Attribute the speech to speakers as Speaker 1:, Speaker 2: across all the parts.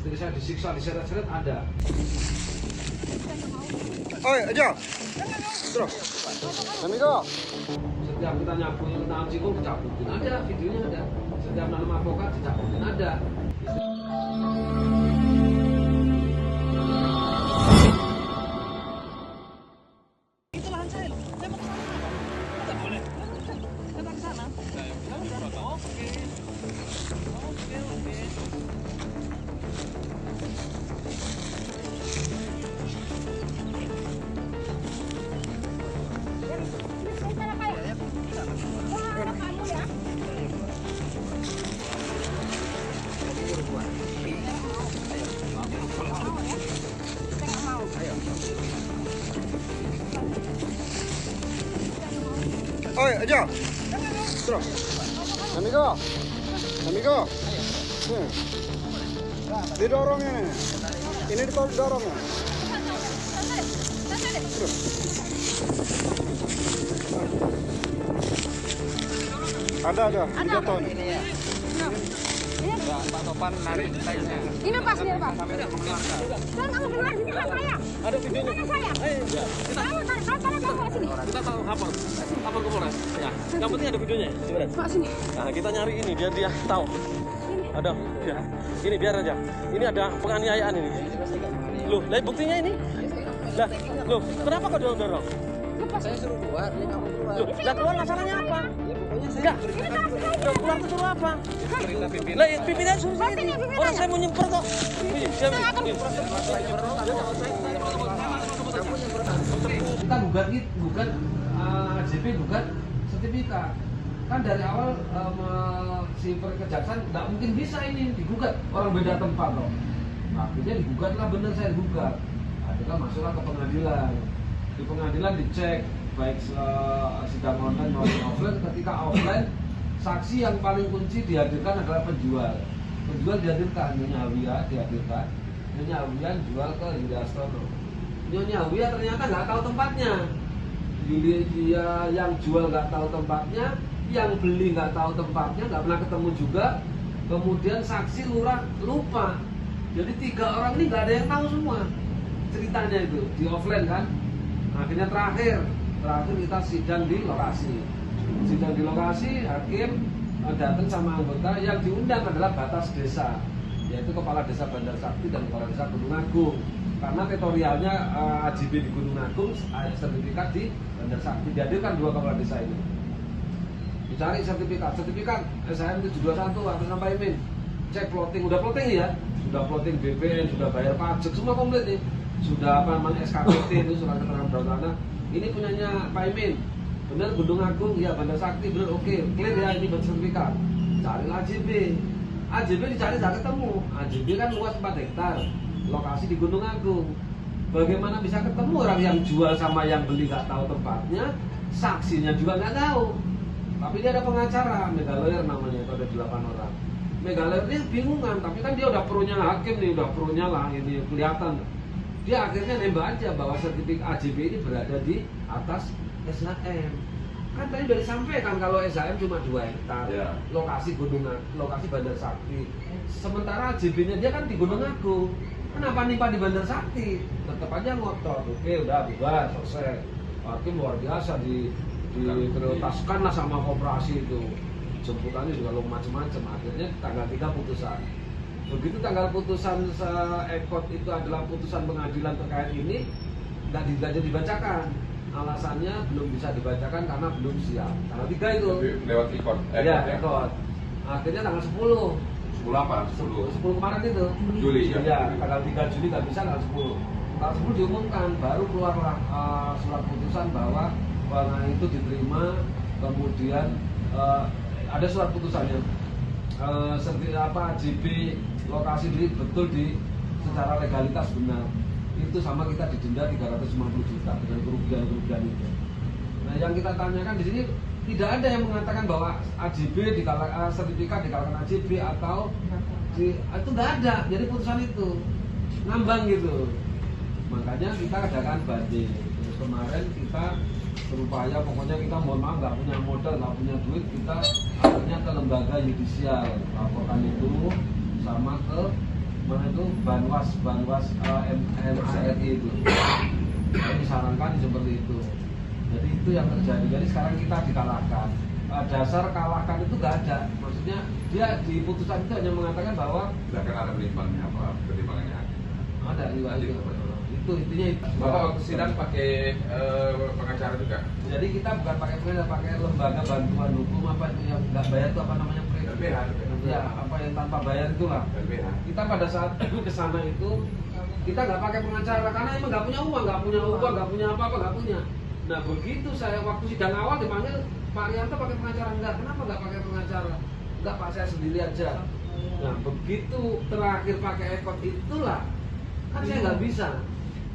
Speaker 1: Istri saya disiksa, diseret-seret ada.
Speaker 2: Oh aja. Terus. Amigo.
Speaker 1: Setiap kita nyapu yang tangan cikung dicabutin ada, videonya ada. Setiap nanam avokat dicabutin ada.
Speaker 3: Itu lahan saya loh. Saya mau ke sana. Enggak boleh. Kita ke sana. Oke. Oke.
Speaker 2: Oh aja. Terus. Amigo. Amigo. Didorong ini. Ini didorong ya. Terus. Ada. 3 ton.
Speaker 4: Ini ya. Pak Topan narik tanknya.
Speaker 5: Ini pas nih, Pak.
Speaker 4: Sampai ke Makassar.
Speaker 5: Saya kamu keluar sini kan saya.
Speaker 3: Ada videonya.
Speaker 5: Kan saya. Kamu bawa sini.
Speaker 3: Kita tahu lapor ke Polres. Ya. Yang penting ada videonya. Gimana?
Speaker 5: Pak sini.
Speaker 3: Nah, kita nyari ini dia tahu. Ada. Ya. Ini biar aja. Ini ada penganiayaan ini. Loh, lah buktinya ini. Loh, kenapa kau dorong?
Speaker 4: Saya suruh keluar, dia nggak mau keluar.
Speaker 3: Loh, lah keluar masalahnya apa?
Speaker 4: Ya pokoknya saya
Speaker 3: Enggak.
Speaker 4: perintah
Speaker 3: Loh, keluar itu suruh apa?
Speaker 4: perintah pimpinan.
Speaker 3: Lah, pimpinan suruh saya ini. Orang saya mau nyemper kok. Ini, saya
Speaker 1: Kita gugat AJB gugat sertifikat. Kan dari awal si kejaksaan nggak mungkin bisa ini digugat, orang beda tempat loh. Akhirnya digugatlah, bener saya gugat. Akhirnya masuklah ke pengadilan. Di pengadilan dicek baik sidang online maupun offline. Ketika offline, saksi yang paling kunci dihadirkan adalah penjual. Penjual dihadirkan, Nyonya Awia dihadirkan. Nyonya Awia jual ke Yuliastono. Nyonya Awia ternyata nggak tahu tempatnya. Dia yang jual nggak tahu tempatnya, yang beli nggak tahu tempatnya, nggak pernah ketemu juga. Kemudian saksi lurah lupa. Jadi 3 orang ini nggak ada yang tahu semua ceritanya itu di offline kan. Akhirnya terakhir kita sidang di lokasi. Sidang di lokasi, hakim datang sama anggota, yang diundang adalah batas desa, yaitu kepala desa Bandar Sakti dan kepala desa Gunung Agung. Karena teritorialnya AJB di Gunung Agung, sertifikat di Bandar Sakti. Dihadirkan 2 kepala desa ini. Dicari sertifikat SHM 721 atas nama Imin. Cek plotting, udah plotting ya, sudah plotting BPN, sudah bayar pajak, semua komplit nih. Sudah apa namanya SKPT itu, surat keterangan berdaulat tanah. Ini punyanya Pak Imin. Benar Gunung Agung, ya Bandar Sakti, benar oke, clear ya, ini bersertifikat. Cari AJB. AJB dicari tak ketemu. AJB kan luas 4 hektar. Lokasi di Gunung Agung. Bagaimana bisa ketemu orang yang jual sama yang beli nggak tahu tempatnya, saksinya juga nggak tahu. Tapi dia ada pengacara, mega lawyer namanya, itu ada 8 orang. Mega lawyer ini bingungan, tapi kan dia udah pro-nya hakim nih, udah pro-nya lah, ini kelihatan. Dia akhirnya nembak aja bahwa sertifikat AJB ini berada di atas SHM. Kan tadi udah disampaikan kalau SHM cuma 2 hektar, lokasi lokasi Bandar Sakti. Sementara AJB-nya dia kan di Gunung Agung. Kenapa nimpa di Bandar Sakti? Tetap aja ngotot. Oke, udah bubar, selesai. Hakim luar biasa diprioritaskan lah sama koperasi itu. Jemputannya juga macam-macam. Akhirnya tanggal 3 putusan. Begitu tanggal putusan ekot itu adalah putusan pengadilan terkait ini, nggak jadi dibacakan. Alasannya belum bisa dibacakan karena belum siap. Tanggal 3 itu.
Speaker 6: Lewat ekot.
Speaker 1: Iya, ekot. Akhirnya tanggal 10.
Speaker 6: 10 apa?
Speaker 1: 10 kemarin itu.
Speaker 6: Juli ya.
Speaker 1: Iya, tanggal 3 Juli nggak bisa, tanggal 10. Tanggal 10 diumumkan, baru keluarlah surat putusan bahwa itu diterima, kemudian ada surat putusannya. AJB lokasi ini betul secara legalitas benar. Itu sama kita didenda 350 juta dengan kerugian itu. Nah, yang kita tanyakan di sini tidak ada yang mengatakan bahwa AJB sertifikat dikalahkan AJB atau itu nggak ada. Jadi putusan itu ngambang gitu. Makanya kita adakan banding. Terus kemarin kita berupaya, pokoknya kita mohon maaf nggak punya modal, nggak punya duit, kita akhirnya ke lembaga yudisial laporkan itu sama ke mana itu Banwas MRI itu. Saya disarankan seperti itu. Jadi itu yang terjadi. Jadi sekarang kita dikalahkan. Dasar kalahkan itu nggak ada. Maksudnya dia di putusan itu hanya mengatakan bahwa
Speaker 4: Tidak akan ada pertimbangannya.
Speaker 1: ada itu intinya itu.
Speaker 4: Bapak waktu sidang pakai pengacara juga?
Speaker 1: Jadi kita bukan pakai pengacara, pakai lembaga bantuan hukum apa itu yang nggak bayar itu apa namanya
Speaker 4: LBH.
Speaker 1: ya apa yang tanpa bayar itulah.
Speaker 4: LBH.
Speaker 1: Kita pada saat ke sana itu kita nggak pakai pengacara karena emang nggak punya uang, nggak punya apa-apa, nggak punya. Nah begitu saya waktu sidang awal dipanggil Pak Rianto pakai pengacara, enggak, kenapa nggak pakai pengacara? Enggak Pak, saya sendiri aja. Nah begitu terakhir pakai ekot itulah kan saya nggak bisa.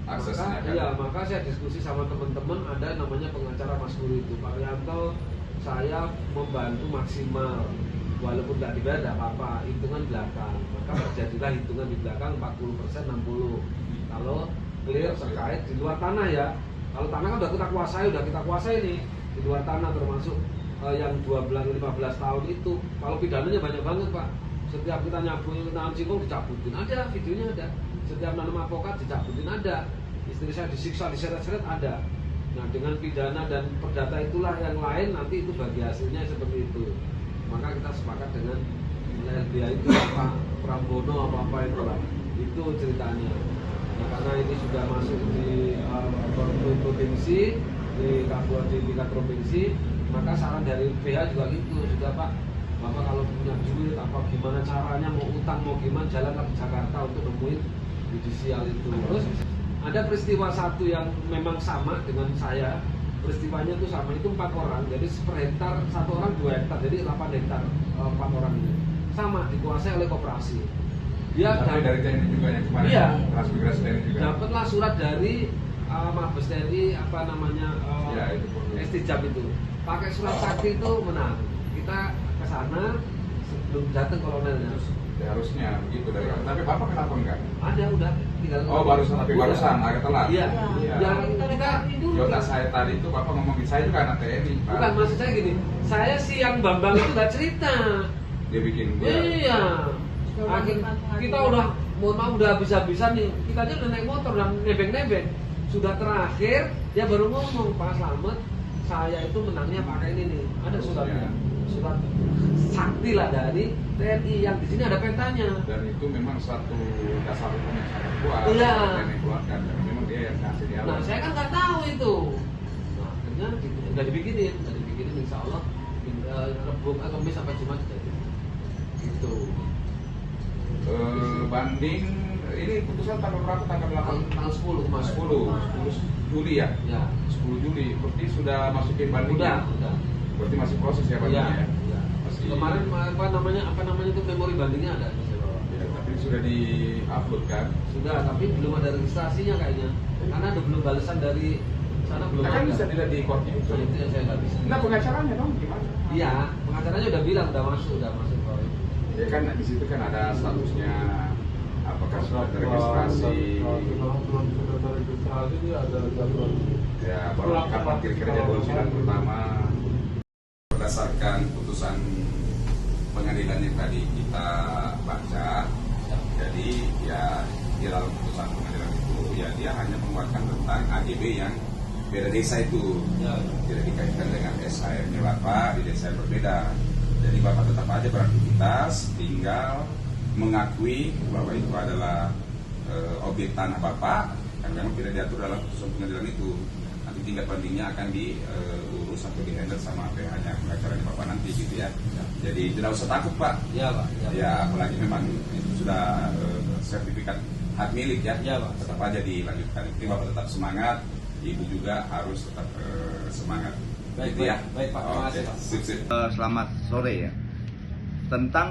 Speaker 4: Aksesnya kan?
Speaker 1: Iya, maka saya diskusi sama teman-teman, ada namanya pengacara Mas Guru itu Pak Rianto, saya membantu maksimal walaupun nggak dibayar nggak apa-apa, hitungan belakang. Maka terjadilah hitungan di belakang 40%, 60. Kalau clear terkait di luar tanah ya, kalau tanah kan udah kita kuasai nih di luar tanah termasuk yang 12-15 tahun itu. Kalau pidananya banyak banget Pak, setiap kita nyabuin tanam singkong dicabutin, ada videonya ada. Setiap nanam apokat dicabutin ada. Istri saya disiksa, diseret-seret ada. Nah dengan pidana dan perdata itulah yang lain nanti itu bagi hasilnya seperti itu. Maka kita sepakat dengan LBH itu apa Prambono apa itu lah. Itu ceritanya. Nah, karena ini sudah masuk di provinsi, di kabupaten tingkat provinsi, maka saran dari PH juga gitu sudah Pak. Bapak kalau punya duit apa gimana caranya mau utang mau gimana jalan ke Jakarta untuk nemuin judicial itu. Terus ada peristiwa satu yang memang sama dengan saya, peristiwanya itu sama, itu 4 orang, jadi per hektar 1 orang 2 hektar, jadi 8 hektar 4 orang ini sama dikuasai oleh koperasi. Dia
Speaker 4: Tapi dari TNI juga yang kemarin,
Speaker 1: iya,
Speaker 4: transmigrasi TNI juga.
Speaker 1: dapatlah surat dari Mabes TNI apa namanya
Speaker 4: Ya, itu
Speaker 1: Estijab itu, pakai surat sakti itu menang. Kita ke sana sebelum datang kolonelnya.
Speaker 4: Ya, harusnya begitu dari. Tapi Bapak kenapa enggak?
Speaker 1: Ada udah tinggal.
Speaker 4: Oh barusan agak telat.
Speaker 1: Iya.
Speaker 4: Iya.
Speaker 1: Yang kita
Speaker 4: Jota saya tadi itu Bapak ngomongin saya juga anak TNI. Pak.
Speaker 1: bukan maksud saya gini. Saya si yang Bambang itu nggak cerita.
Speaker 4: Dia bikin dia.
Speaker 1: Iya. Kita udah mohon maaf udah habis-habisan nih. Kita aja udah naik motor dan nebeng-nebeng. Sudah terakhir dia baru ngomong Pak Slamet, saya itu menangnya pakai ini nih. Ada suratnya. Surat sakti lah dari TNI yang di sini ada petanya.
Speaker 4: Dan itu memang satu dasar hukum yang sangat kuat.
Speaker 1: Iya.
Speaker 4: TNI keluarkan. Dan memang dia yang kasih dia.
Speaker 1: Nah saya kan nggak tahu itu. Nah akhirnya udah dibikinin, insya Allah Rebung Kamis sampai Jumat jadi. Gitu.
Speaker 4: Banding ini putusan tanggal berapa? Tanggal 8?
Speaker 1: Tanggal 10 kemarin.
Speaker 4: 10 Juli ya?
Speaker 1: Ya.
Speaker 4: 10 Juli. Berarti sudah masukin banding.
Speaker 1: Udah.
Speaker 4: Berarti masih proses ya bandingnya ya?
Speaker 1: Ya.
Speaker 4: Masih.
Speaker 1: Kemarin apa namanya itu memori bandingnya ada.
Speaker 4: Ya, tapi sudah di-upload kan?
Speaker 1: Sudah, tapi belum ada registrasinya kayaknya. Karena ada belum balasan dari sana belum
Speaker 4: Kan
Speaker 1: ada.
Speaker 4: bisa dilihat di courtnya itu.
Speaker 1: Itu yang saya nggak bisa.
Speaker 4: Nah pengacaranya dong gimana?
Speaker 1: Iya, pengacaranya udah bilang udah masuk.
Speaker 4: Ya kan di situ kan ada statusnya apakah sudah terregistrasi. Ya baru kapan kira-kira jadwal sidang pertama. Berdasarkan putusan pengadilan yang tadi kita baca, jadi ya di dalam putusan pengadilan itu ya dia hanya menguatkan tentang AGB yang beda desa itu, tidak dikaitkan dengan SHM-nya Bapak di desa yang berbeda. Jadi Bapak tetap aja beraktivitas, tinggal mengakui bahwa itu adalah objek tanah Bapak, kan memang tidak diatur dalam putusan pengadilan itu. Nanti tingkat bandingnya akan diurus atau di-handle sama PH-nya pengacaranya Bapak nanti gitu ya. Jadi tidak usah takut Pak.
Speaker 1: Iya Pak.
Speaker 4: Ya apalagi memang itu sudah sertifikat hak milik ya.
Speaker 1: Iya Pak.
Speaker 4: Tetap aja dilanjutkan. Jadi Bapak tetap semangat, Ibu juga harus tetap semangat.
Speaker 1: Baik,
Speaker 4: Gitu ya.
Speaker 1: baik Pak. Terima kasih Pak.
Speaker 4: Sip.
Speaker 6: Selamat sore ya. Tentang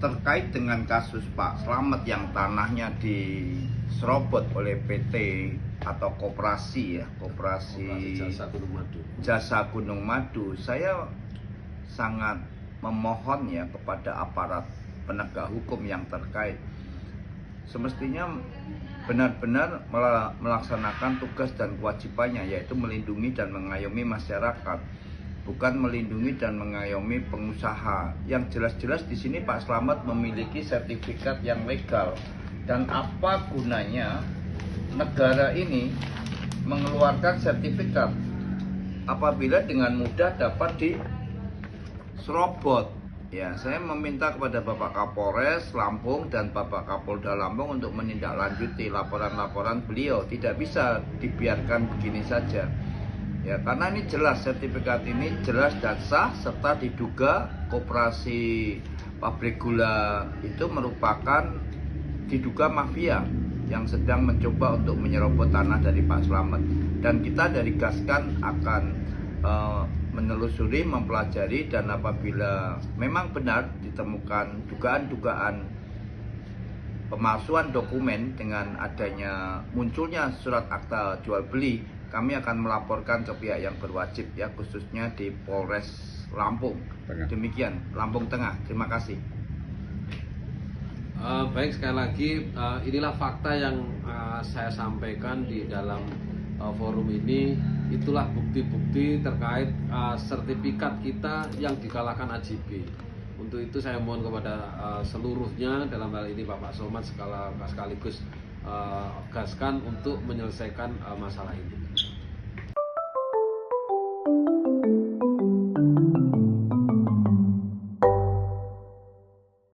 Speaker 6: terkait dengan kasus Pak Slamet yang tanahnya diserobot oleh PT atau koperasi ya, koperasi Jasa Gunung Madu. Saya sangat memohon ya kepada aparat penegak hukum yang terkait. Semestinya benar-benar melaksanakan tugas dan kewajibannya, yaitu melindungi dan mengayomi masyarakat, bukan melindungi dan mengayomi pengusaha. Yang jelas-jelas di sini Pak Slamet memiliki sertifikat yang legal, Dan apa gunanya negara ini mengeluarkan sertifikat apabila dengan mudah dapat diserobot? Ya, saya meminta kepada Bapak Kapolres Lampung dan Bapak Kapolda Lampung untuk menindaklanjuti laporan-laporan beliau. Tidak bisa dibiarkan begini saja. Ya, karena ini jelas, sertifikat ini jelas dan sah, serta diduga koperasi pabrik gula itu merupakan diduga mafia yang sedang mencoba untuk menyerobot tanah dari Pak Slamet. Dan kita dari Gaskan akan menelusuri, mempelajari, dan apabila memang benar ditemukan dugaan-dugaan pemalsuan dokumen dengan adanya munculnya surat akta jual beli, kami akan melaporkan ke pihak yang berwajib, ya, khususnya di Polres Lampung. Demikian, Lampung Tengah. Terima kasih.
Speaker 1: Baik, sekali lagi inilah fakta yang saya sampaikan di dalam forum ini. Itulah bukti-bukti terkait sertifikat kita yang dikalahkan AJB. Untuk itu saya mohon kepada seluruhnya, dalam hal ini Bapak Somad sekaligus Gaskan untuk menyelesaikan masalah ini.